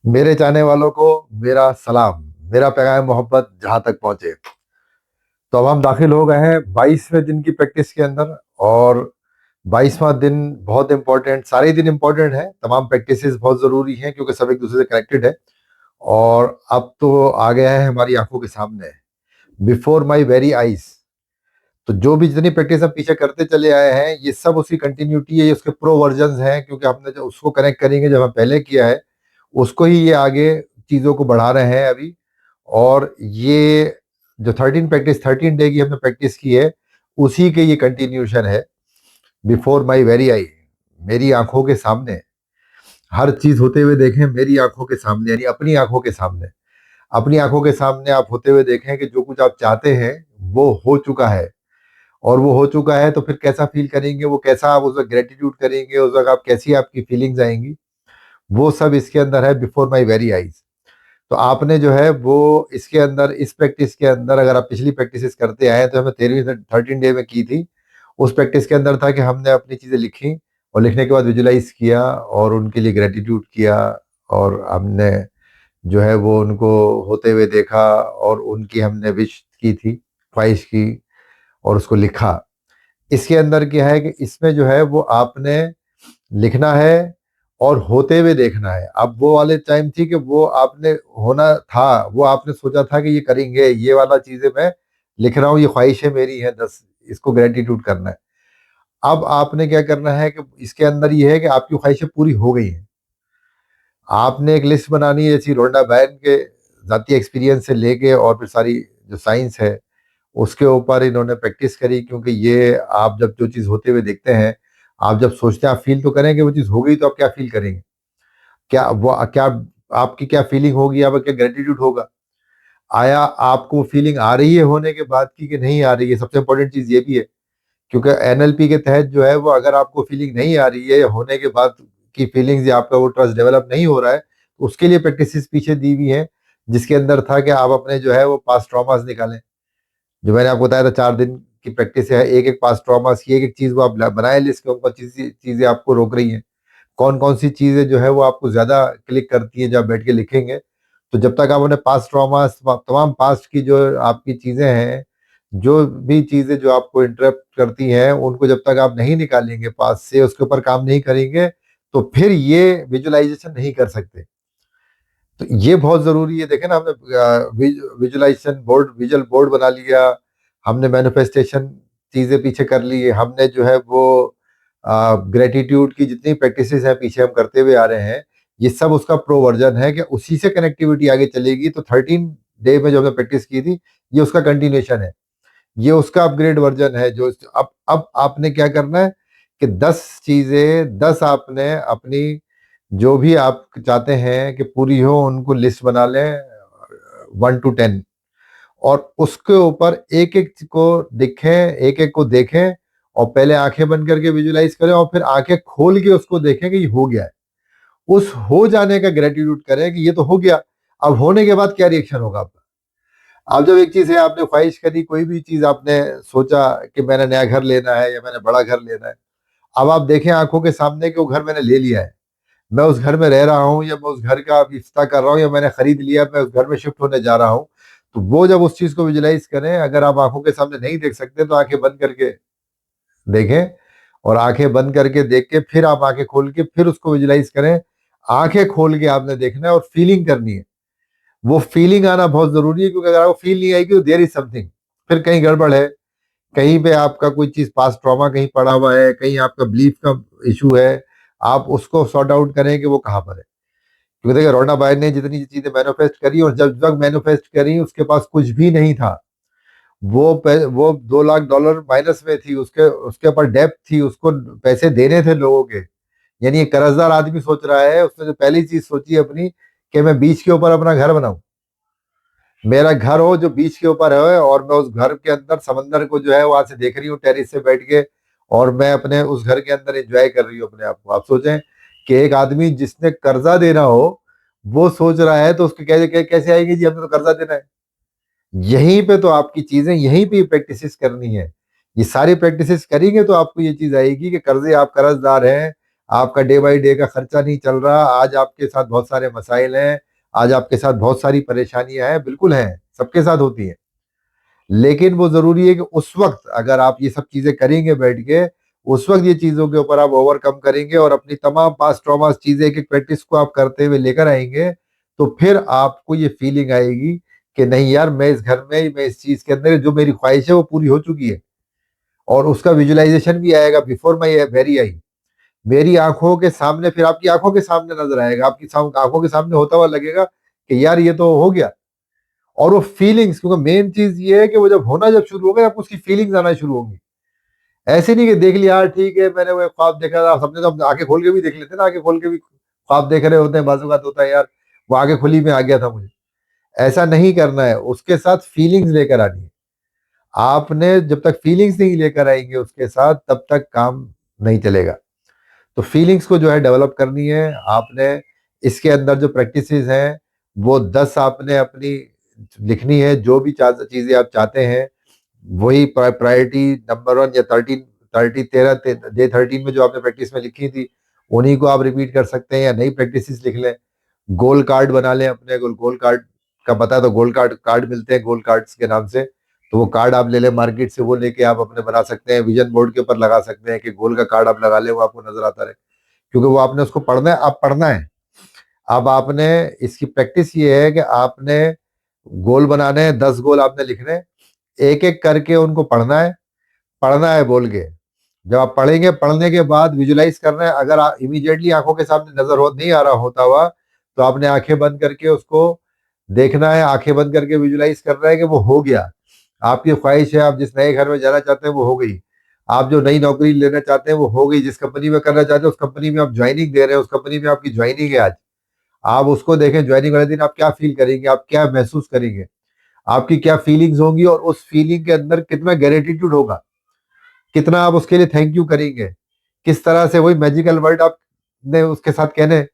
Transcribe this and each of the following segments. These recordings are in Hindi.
मेरे चाहने वालों को मेरा सलाम, मेरा पैगाम मोहब्बत जहां तक पहुंचे। तो अब हम दाखिल हो गए हैं 22वें दिन की प्रैक्टिस के अंदर। और 22वां दिन बहुत इंपॉर्टेंट, सारे दिन इंपॉर्टेंट है, तमाम प्रैक्टिसेस बहुत जरूरी हैं क्योंकि सब एक दूसरे से कनेक्टेड है। और अब तो आ गया है हमारी आंखों के सामने, बिफोर माई वेरी आईज। तो जो भी जितनी प्रैक्टिस हम पीछे करते चले आए हैं ये सब उसकी कंटिन्यूटी है, ये उसके प्रो वर्जन हैं, क्योंकि हमने जो उसको कनेक्ट करेंगे जो हम पहले किया है उसको ही ये आगे चीज़ों को बढ़ा रहे हैं अभी। और ये जो 13 डे की हमने प्रैक्टिस की है उसी के ये कंटिन्यूशन है। बिफोर माई वेरी आई, मेरी आंखों के सामने हर चीज होते हुए देखें, मेरी आंखों के सामने यानी अपनी आंखों के सामने। अपनी आंखों के सामने आप होते हुए देखें कि जो कुछ आप चाहते हैं वो हो चुका है। और वो हो चुका है तो फिर कैसा फील करेंगे, वो कैसा आप उस वक्त ग्रेटिट्यूड करेंगे, उस वक्त आप कैसी आपकी फीलिंग्स आएंगी, वो सब इसके अंदर है बिफोर माई वेरी आईज। तो आपने जो है वो इसके अंदर, इस प्रैक्टिस के अंदर, अगर आप पिछली प्रैक्टिसेस करते आए हैं तो हमने 13 डे में की थी। उस प्रैक्टिस के अंदर था कि हमने अपनी चीज़ें लिखी और लिखने के बाद विजुलाइज किया और उनके लिए ग्रेटिट्यूड किया। और हमने जो है वो उनको होते हुए देखा और उनकी हमने विश की थी, ख्वाहिश की, और उसको लिखा। इसके अंदर क्या है कि इसमें जो है वो आपने लिखना है और होते हुए देखना है। अब वो वाले टाइम थी कि वो आपने होना था, वो आपने सोचा था कि ये करेंगे, ये वाला चीजें मैं लिख रहा हूँ, ये ख्वाहिशें मेरी हैं 10, इसको ग्रेटिट्यूड करना है। अब आपने क्या करना है कि इसके अंदर ये है कि आपकी ख्वाहिशें पूरी हो गई हैं। आपने एक लिस्ट बनानी है, जैसी रोंडा बैन के जाती एक्सपीरियंस से लेके और फिर सारी जो साइंस है उसके ऊपर इन्होंने प्रैक्टिस करी। क्योंकि ये आप जब जो चीज़ होते हुए देखते हैं, आप जब सोचते हैं, आप फील तो करेंगे वो चीज़ हो गई, तो आप क्या फील करेंगे, क्या आपकी क्या फीलिंग होगी, आपका क्या ग्रेटिट्यूड होगा। आया आपको फीलिंग आ रही है होने के बाद की कि नहीं आ रही है, सबसे इंपॉर्टेंट चीज़ ये भी है। क्योंकि एनएलपी के तहत जो है वो, अगर आपको फीलिंग नहीं आ रही है या होने के बाद की फीलिंग्स, या आपका वो ट्रस्ट डेवलप नहीं हो रहा है, तो उसके लिए प्रैक्टिसेस पीछे दी हुई हैं। जिसके अंदर था कि आप अपने जो है वो पास्ट ट्रॉमास निकालें। जो मैंने आपको बताया था 4 दिन की प्रैक्टिस है, एक एक पास्ट ट्रॉमास की एक एक चीज वो आप बनाए लिस्ट के ऊपर, चीजें आपको रोक रही हैं, कौन कौन सी चीजें जो है वो आपको ज्यादा क्लिक करती है जब बैठ के लिखेंगे। तो जब तक आप अपने पास्ट ट्रॉमास, तमाम पास्ट की जो आपकी चीजें हैं, जो भी चीजें जो आपको इंटरप्ट करती हैं, उनको जब तक आप नहीं निकालेंगे पास्ट से, उसके ऊपर काम नहीं करेंगे, तो फिर ये विजुअलाइजेशन नहीं कर सकते। तो ये बहुत जरूरी है। देखें ना, हमने विजुअलाइजेशन बोर्ड, विजुअल बोर्ड बना लिया, हमने मैनिफेस्टेशन चीजें पीछे कर ली, हमने जो है वो ग्रेटिट्यूड की जितनी प्रैक्टिसेस हैं पीछे हम करते हुए आ रहे हैं, ये सब उसका प्रो वर्जन है कि उसी से कनेक्टिविटी आगे चलेगी। तो 13 डे में जो हमने प्रैक्टिस की थी ये उसका कंटिन्यूशन है, ये उसका अपग्रेड वर्जन है। जो अब आपने क्या करना है कि 10 चीजें, 10 आपने अपनी जो भी आप चाहते हैं कि पूरी हो उनको लिस्ट बना लें, 1 to 10। और उसके ऊपर एक एक को दिखें, एक एक को देखें, और पहले आंखें बंद करके विजुलाइज करें और फिर आंखें खोल के उसको देखें कि ये हो गया है। उस हो जाने का ग्रेटिट्यूड करें कि ये तो हो गया। अब होने के बाद क्या रिएक्शन होगा आपका। अब जब एक चीज है, आपने ख्वाहिश करी, कोई भी चीज आपने सोचा कि मैंने नया घर लेना है या मैंने बड़ा घर लेना है, अब आप देखें आंखों के सामने कि वो घर मैंने ले लिया है, मैं उस घर में रह रहा हूँ, या मैं उस घर का इफ्ता कर रहा हूँ, या मैंने खरीद लिया, मैं उस घर में शिफ्ट होने जा रहा हूँ। तो वो जब उस चीज को विजुलाइज करें, अगर आप आंखों के सामने नहीं देख सकते तो आंखें बंद करके देखें, और आंखें बंद करके देख के फिर आप आंखें खोल के फिर उसको विजुलाइज करें। आंखें खोल के आपने देखना है और फीलिंग करनी है। वो फीलिंग आना बहुत जरूरी है, क्योंकि अगर आपको फील नहीं आएगी तो देयर इज समथिंग, फिर कहीं गड़बड़ है, कहीं पे आपका कोई चीज पास ट्रॉमा कहीं पड़ा हुआ है, कहीं आपका बिलीफ का इशू है। आप उसको सॉर्ट आउट करें कि वो कहाँ पर है। क्योंकि देखिए रोना बाय ने जितनी चीजें मैनिफेस्ट करी, और जब जब मैनिफेस्ट करी उसके पास कुछ भी नहीं था, वो $2 लाख माइनस में थी, उसके उसके ऊपर डेप्थ थी, उसको पैसे देने थे लोगों के। यानी एक कर्जदार आदमी सोच रहा है, उसने जो पहली चीज सोची अपनी कि मैं बीच के ऊपर अपना घर बनाऊं, मेरा घर हो जो बीच के ऊपर है, और मैं उस घर के अंदर समंदर को जो है वहां से देख रही हूँ टेरिस से बैठ के, और मैं अपने उस घर के अंदर एंजॉय कर रही हूँ अपने आप को। आप सोचें कि एक आदमी जिसने कर्जा देना हो वो सोच रहा है, तो उसके कैसे आएगी जी, हमने तो कर्जा देना है। यहीं पे तो आपकी चीजें, यहीं पे प्रैक्टिसेस करनी है। ये सारी प्रैक्टिसेस करेंगे तो आपको ये चीज आएगी कि कर्जे, आप कर्जदार हैं, आपका डे बाई डे का खर्चा नहीं चल रहा, आज आपके साथ बहुत सारे मसाइल हैं, आज आपके साथ बहुत सारी परेशानियां हैं, बिल्कुल हैं, सबके साथ होती हैं। लेकिन वो जरूरी है कि उस वक्त अगर आप ये सब चीजें करेंगे बैठ के, उस वक्त ये चीजों के ऊपर आप ओवरकम करेंगे और अपनी तमाम पास्ट ट्रॉमा चीजें एक एक प्रैक्टिस को आप करते हुए लेकर आएंगे, तो फिर आपको ये फीलिंग आएगी कि नहीं यार, मैं इस घर में, मैं इस चीज के अंदर जो मेरी ख्वाहिश है वो पूरी हो चुकी है। और उसका विजुअलाइजेशन भी आएगा बिफोर माई वेरी आई, मेरी आंखों के सामने, फिर आपकी आंखों के सामने नजर आएगा, आपकी आंखों के सामने होता हुआ लगेगा कि यार ये तो हो गया। और वो फीलिंग्स, क्योंकि मेन चीज ये है कि वो जब होना जब शुरू हो गया, आपको उसकी फीलिंग्स आना शुरू होंगी। ऐसे नहीं कि देख लिया यार ठीक है, मैंने वो ख्वाब देखा था, सबने तो आंखें खोल के भी देख लेते हैं ना, आंखें खोल के भी ख्वाब देख रहे होते हैं, बाजूकात होता है यार वो आंखें खुली में आ गया था मुझे। ऐसा नहीं करना है, उसके साथ फीलिंग्स लेकर आनी है। आपने जब तक फीलिंग्स नहीं लेकर आएंगे उसके साथ, तब तक काम नहीं चलेगा। तो फीलिंग्स को जो है डेवलप करनी है आपने। इसके अंदर जो प्रैक्टिसेस हैं, वो 10 आपने अपनी लिखनी है, जो भी चीजें आप चाहते हैं, वही प्रायोरिटी नंबर 1 या 13 में जो आपने प्रैक्टिस में लिखी थी, उन्हीं को आप रिपीट कर सकते हैं या नई प्रैक्टिसेस लिख लें। गोल कार्ड बना लें अपने, गोल कार्ड का पता है तो गोल कार्ड कार्ड मिलते हैं गोल कार्ड्स के नाम से, तो वो कार्ड आप ले लें मार्केट से, वो लेके आप अपने बना सकते हैं, विजन बोर्ड के ऊपर लगा सकते हैं कि गोल का कार्ड आप लगा लें, वो आपको नजर आता रहे, क्योंकि वो आपने उसको पढ़ना है, आप पढ़ना है। अब आपने इसकी प्रैक्टिस ये है कि आपने गोल बनाने हैं, 10 गोल आपने लिखने हैं, एक एक करके उनको पढ़ना है बोल के। जब आप पढ़ेंगे, पढ़ने के बाद विजुलाइज करना है, अगर इमीडिएटली आंखों के सामने नजर हो नहीं आ रहा होता हुआ, तो आपने आंखें बंद करके उसको देखना है, आंखें बंद करके विजुलाइज करना है कि वो हो गया। आपकी ख्वाहिश है, आप जिस नए घर में जाना चाहते हैं वो हो गई, आप जो नई नौकरी लेना चाहते हैं वो हो गई, जिस कंपनी में करना चाहते हैं उस कंपनी में आप ज्वाइनिंग दे रहे हैं, उस कंपनी में आपकी ज्वाइनिंग है आज। आप उसको देखें, ज्वाइनिंग वाले दिन आप क्या फील करेंगे, आप क्या महसूस करेंगे, आपकी क्या फीलिंग्स होंगी, और उस फीलिंग के अंदर कितना ग्रेटिट्यूड होगा, कितना आप उसके लिए थैंक यू करेंगे, किस तरह से वही मैजिकल वर्ड आपने उसके साथ कहने।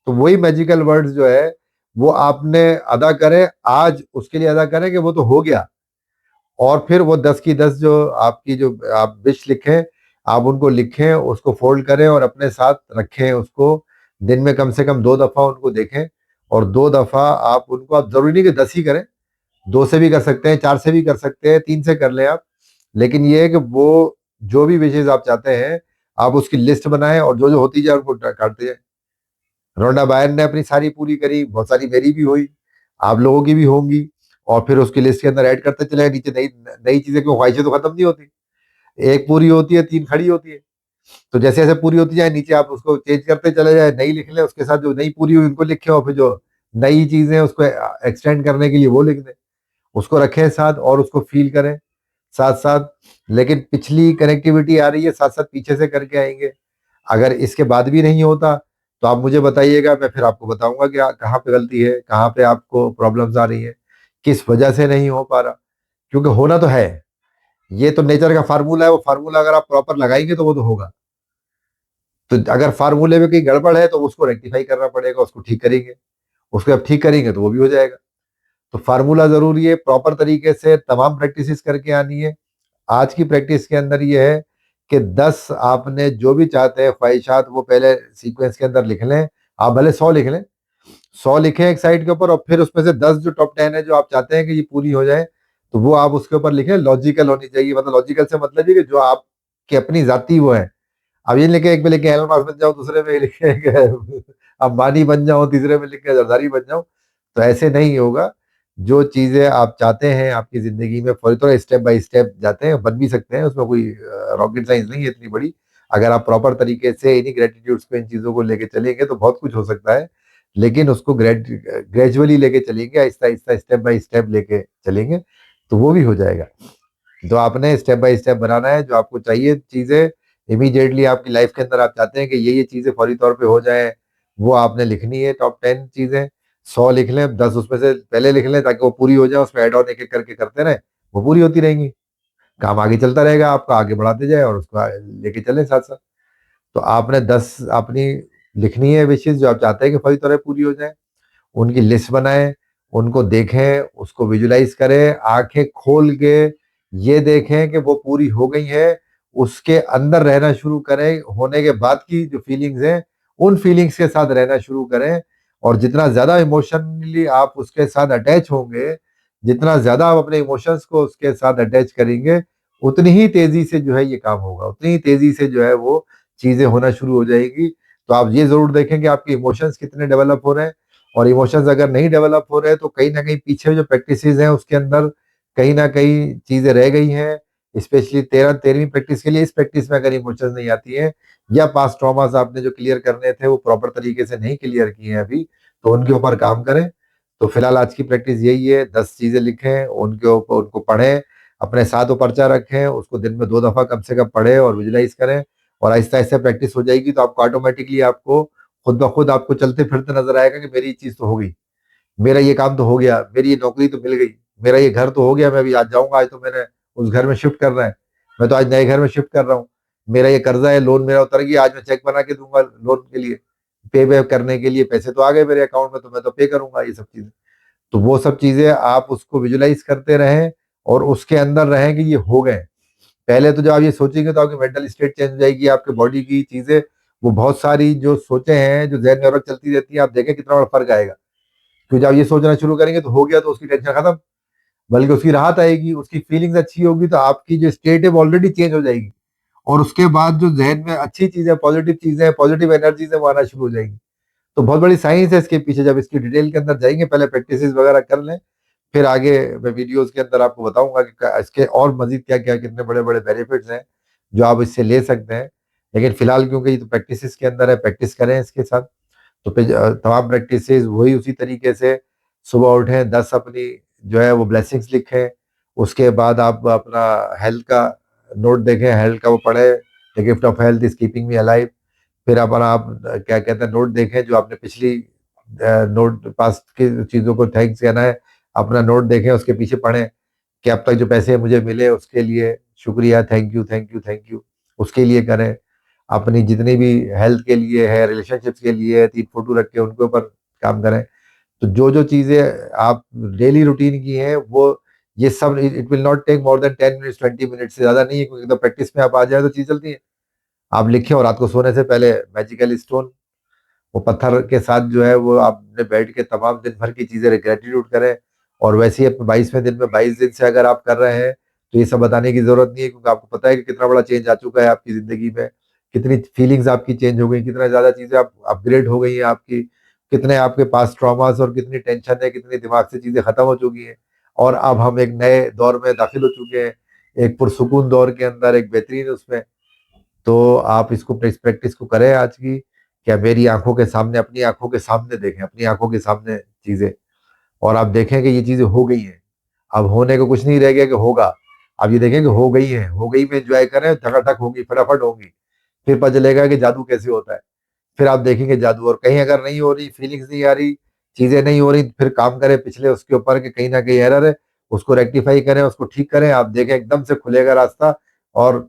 तो वही मैजिकल वर्ड्स जो है वो आपने अदा करें, आज उसके लिए अदा करें कि वो तो हो गया। और फिर वो 10 की 10 जो आपकी जो आप विश लिखें, आप उनको लिखें, उसको फोल्ड करें और अपने साथ रखें उसको। दिन में कम से कम 2 दफा उनको देखें, और 2 दफा आप उनको, आप जरूरी नहीं कि 10 ही करें, 2 से भी कर सकते हैं, 4 से भी कर सकते हैं, 3 से कर लें आप। लेकिन ये है कि वो जो भी विशेष आप चाहते हैं, आप उसकी लिस्ट बनाएं और जो जो होती जाए उनको काटते जाए। रोंडा बायर ने अपनी सारी पूरी करी, बहुत सारी मेरी भी हुई, आप लोगों की भी होंगी, और फिर उसकी लिस्ट के अंदर ऐड करते चले, नीचे नई नई चीजें, क्यों ख्वाहिशें तो खत्म नहीं होती, एक पूरी होती है 3 खड़ी होती है। तो जैसे जैसे पूरी होती जाए, नीचे आप उसको चेंज करते चले जाए, नई लिख लें, उसके साथ जो नई पूरी हुई उनको लिखें, और फिर जो नई चीजें उसको एक्सटेंड करने के लिए वो लिख दें, उसको रखें साथ और उसको फील करें साथ साथ। लेकिन पिछली कनेक्टिविटी आ रही है, साथ साथ पीछे से करके आएंगे। अगर इसके बाद भी नहीं होता तो आप मुझे बताइएगा, मैं फिर आपको बताऊंगा कि कहाँ पे गलती है, कहाँ पे आपको प्रॉब्लम्स आ रही है, किस वजह से नहीं हो पा रहा। क्योंकि होना तो है, ये तो नेचर का फार्मूला है, वो फार्मूला अगर आप प्रॉपर लगाएंगे तो वो तो होगा। तो अगर फार्मूले में कहीं गड़बड़ है तो उसको रेक्टिफाई करना पड़ेगा, उसको ठीक करेंगे, उसको अब ठीक करेंगे तो वो भी हो जाएगा। तो फार्मूला जरूरी है, प्रॉपर तरीके से तमाम प्रैक्टिसेस करके आनी है। आज की प्रैक्टिस के अंदर ये है कि 10 आपने जो भी चाहते हैं ख्वाहिशात, वो पहले सीक्वेंस के अंदर लिख लें। आप भले 100 लिख लें, 100 लिखें एक साइड के ऊपर, और फिर उसमें से 10 जो टॉप 10 है जो आप चाहते हैं कि ये पूरी हो जाए, तो वो आप उसके ऊपर लिखें। लॉजिकल होनी चाहिए, मतलब लॉजिकल से मतलब ये कि जो आपकी अपनी जाति वो है। अब ये लिखे, एक में लिखे एलन मास्क बन जाओ, दूसरे में लिखे कि अंबानी बन जाओ, तीसरे में लिखे जरदारी बन जाओ। तो ऐसे नहीं होगा। जो चीजें आप चाहते हैं आपकी जिंदगी में, फौरी तौर स्टेप बाय स्टेप जाते हैं, बन भी सकते हैं, उसमें कोई रॉकेट साइंस नहीं है इतनी बड़ी। अगर आप प्रॉपर तरीके से इन्हीं ग्रेटिट्यूड्स पे इन चीजों को लेके चलेंगे तो बहुत कुछ हो सकता है। लेकिन उसको ग्रेजुअली लेके चलेंगे, Aahista Aahista step by step लेके चलेंगे, तो वो भी हो जाएगा। तो आपने स्टेप बाय स्टेप बनाना है, जो आपको चाहिए चीजें इमीडिएटली आपकी लाइफ के अंदर, आप चाहते हैं कि ये चीजें फौरी तौर पे हो जाए, वो आपने लिखनी है। टॉप 10 चीजें 100 लिख लें, 10 उसमें से पहले लिख लें ताकि वो पूरी हो जाए, उसमें ऐड ऑन एक एक करके करते रहे, वो पूरी होती रहेंगी, काम आगे चलता रहेगा, आपका आगे बढ़ाते जाए और उसको लेके चले साथ साथ। तो आपने 10 अपनी लिखनी है विशेष, जो आप चाहते हैं कि फौरी तौर पे पूरी हो जाए, उनकी लिस्ट बनाएं, उनको देखें, उसको विजुलाइज करें, आंखें खोल के ये देखें कि वो पूरी हो गई है। उसके अंदर रहना शुरू करें। होने के बाद की जो फीलिंग्स हैं, उन फीलिंग्स के साथ रहना शुरू करें। और जितना ज्यादा इमोशनली आप उसके साथ अटैच होंगे, जितना ज्यादा आप अपने इमोशंस को उसके साथ अटैच करेंगे, उतनी ही तेजी से जो है ये काम होगा, उतनी ही तेजी से जो है वो चीजें होना शुरू हो जाएगी। तो आप ये जरूर देखें कि आपके इमोशंस कितने डेवलप हो रहे हैं। और इमोशंस अगर नहीं डेवलप हो रहे हैं तो कहीं ना कहीं पीछे जो प्रैक्टिसेस हैं उसके अंदर कहीं ना कहीं चीजें रह गई हैं। स्पेशली 13वीं प्रैक्टिस के लिए, इस प्रैक्टिस में अगर इमोशंस नहीं आती हैं, या पास्ट ट्रॉमास आपने जो क्लियर करने थे वो प्रॉपर तरीके से नहीं क्लियर किए हैं अभी, तो उनके ऊपर काम करें। तो फिलहाल आज की प्रैक्टिस यही है, 10 चीजें लिखें, उनके ऊपर उनको पढ़ें, अपने साथ वो पर्चा रखें, उसको दिन में 2 दफा कम से कम पढ़ें और विजुलाइज करें। और आहिस्ता आहिस्ता प्रैक्टिस हो जाएगी तो आपको ऑटोमेटिकली आपको खुद ब खुद आपको चलते फिरते नजर आएगा कि मेरी ये चीज तो हो गई, मेरा ये काम तो हो गया, मेरी ये नौकरी तो मिल गई, मेरा ये घर तो हो गया, मैं अभी आज जाऊंगा, आज तो मैंने उस घर में शिफ्ट करना है, मैं तो आज नए घर में शिफ्ट कर रहा हूँ, मेरा ये कर्जा है, लोन मेरा उतर गया, आज मैं चेक बना के दूंगा लोन के लिए, पे बैक करने के लिए पैसे तो आ गए मेरे अकाउंट में, तो मैं तो पे करूंगा ये सब चीजें। तो वो सब चीजें आप उसको विजुलाइज करते रहें और उसके अंदर रहें कि ये हो गए। पहले तो जब आप ये सोचेंगे तो आपकी मेंटल स्टेट चेंज हो जाएगी, आपके बॉडी की चीजें, वो बहुत सारी जो सोचे हैं जो जहन में और वक्त चलती रहती है, आप देखें कितना बड़ा फर्क आएगा। क्योंकि जब आप ये सोचना शुरू करेंगे तो हो गया तो उसकी टेंशन खत्म, बल्कि उसकी राहत आएगी, उसकी फीलिंग्स अच्छी होगी, तो आपकी जो स्टेट है वो ऑलरेडी चेंज हो जाएगी। और उसके बाद जो जहन में अच्छी चीजें, पॉजिटिव चीजें, पॉजिटिव एनर्जीज है वो आना शुरू हो जाएगी। तो बहुत बड़ी साइंस है इसके पीछे, जब इसकी डिटेल के अंदर जाएंगे, पहले प्रैक्टिस वगैरह कर लें, फिर आगे मैं वीडियोस के अंदर आपको बताऊंगा कि इसके और मजीद क्या क्या कितने बड़े बड़े बेनिफिट्स हैं जो आप इससे ले सकते हैं। लेकिन फिलहाल क्योंकि ये तो प्रैक्टिस के अंदर है, प्रैक्टिस करें इसके साथ। तो फिर तमाम प्रैक्टिस वही उसी तरीके से, सुबह उठें, 10 अपनी जो है वो ब्लेसिंग्स लिखें, उसके बाद आप अपना हेल्थ का नोट देखें, हेल्थ का वो पढ़े, the gift of health is keeping me alive. फिर अपना आप क्या कहते हैं नोट देखें, जो आपने पिछली नोट पास्ट की चीज़ों को थैंक्स कहना है, अपना नोट देखें, उसके पीछे पढ़ें कि अब तक जो पैसे मुझे मिले उसके लिए शुक्रिया, thank you thank you thank you, उसके लिए करें। अपनी जितनी भी हेल्थ के लिए है, रिलेशनशिप्स के लिए है, 3 फोटो रख के उनके ऊपर काम करें। तो जो जो चीजें आप डेली रूटीन की हैं वो, ये सब it will not take more than 10 minutes, 20 minutes से ज्यादा नहीं है, क्योंकि तो प्रैक्टिस में आप आ जाए तो चीज चलती है। आप लिखें और रात को सोने से पहले मैजिकल स्टोन, वो पत्थर के साथ जो है वो आपने बैठ के तमाम दिन भर की चीजें ग्रेटिट्यूड करें। और वैसे ही 22वें दिन में, 22 दिन से अगर आप कर रहे हैं, तो ये सब बताने की जरूरत नहीं है, क्योंकि आपको पता है कि कितना बड़ा चेंज आ चुका है आपकी जिंदगी में, कितनी फीलिंग्स आपकी चेंज हो गई, कितना ज्यादा चीजें आप अपग्रेड हो गई हैं आपकी, कितने आपके पास ट्रॉमास और कितनी टेंशन है, कितनी दिमाग से चीजें खत्म हो चुकी हैं। और अब हम एक नए दौर में दाखिल हो चुके हैं, एक पुरसुकून दौर के अंदर, एक बेहतरीन उसमें। तो आप इसको प्रैक्टिस को करें आज की, क्या मेरी आंखों के सामने, अपनी आंखों के सामने देखें, अपनी आंखों के सामने चीजें, और आप देखें कि ये चीजें हो गई हैं। अब होने को कुछ नहीं रह गया कि होगा, अब ये देखें कि हो गई है, हो गई में एंजॉय करें, ठकाठक होगी, फटाफट होगी। फिर पता चलेगा कि जादू कैसे होता है, फिर आप देखेंगे जादू। और कहीं अगर नहीं हो रही, फीलिंग्स नहीं आ रही, चीजें नहीं हो रही, फिर काम करें पिछले उसके ऊपर कि कहीं ना कहीं एरर है, उसको रेक्टिफाई करें, उसको ठीक करें, आप देखें एकदम से खुलेगा रास्ता। और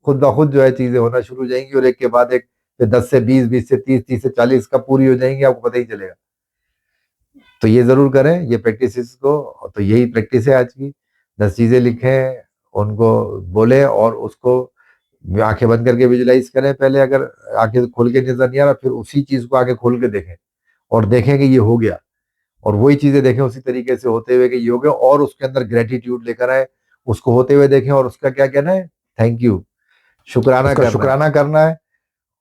खुद ब खुद जो है चीजें होना शुरू हो जाएंगी, और एक के बाद एक, फिर 10 से 20, 20 से 30, 30 से 40 कब पूरी हो जाएंगी आपको पता ही चलेगा। तो ये जरूर करें ये प्रैक्टिस को। तो यही प्रैक्टिस है आज की, 10 चीजें लिखें, उनको बोले, और उसको आंखें बंद करके विजुलाइज करें पहले, अगर आंखें खोल के नजर नहीं आ रहा, फिर उसी चीज को आंखें खोल के देखें और देखें कि ये हो गया। और वही चीजें देखें उसी तरीके से होते हुए कि ये हो गया, और उसके अंदर ग्रेटिट्यूड लेकर आए, उसको होते हुए देखें, और उसका क्या कहना है, थैंक यू, शुक्राना उसका करना है, शुक्राना करना है।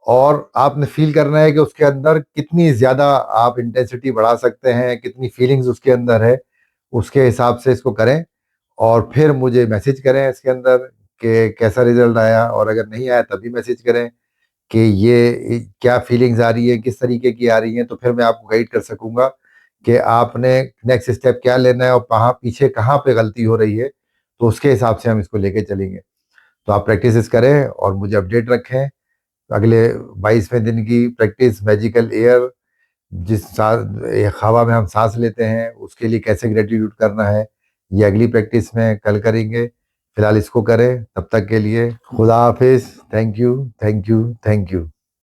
और आपने फील करना है कि उसके अंदर कितनी ज्यादा आप इंटेंसिटी बढ़ा सकते हैं, कितनी फीलिंग्स उसके अंदर है, उसके हिसाब से इसको करें। और फिर मुझे मैसेज करें इसके अंदर कि कैसा रिजल्ट आया, और अगर नहीं आया तभी मैसेज करें कि ये क्या फीलिंग्स आ रही है, किस तरीके की आ रही है, तो फिर मैं आपको गाइड कर सकूंगा कि आपने नेक्स्ट स्टेप क्या लेना है और कहाँ पीछे, कहाँ पे गलती हो रही है, तो उसके हिसाब से हम इसको लेके चलेंगे। तो आप प्रैक्टिस करें और मुझे अपडेट रखें। अगले 22वें दिन की प्रैक्टिस, मैजिकल एयर, जिस हवा में हम सांस लेते हैं उसके लिए कैसे ग्रेटिट्यूड करना है, ये अगली प्रैक्टिस में कल करेंगे। फिलहाल इसको करें, तब तक के लिए खुदा हाफिज, thank you thank you thank you.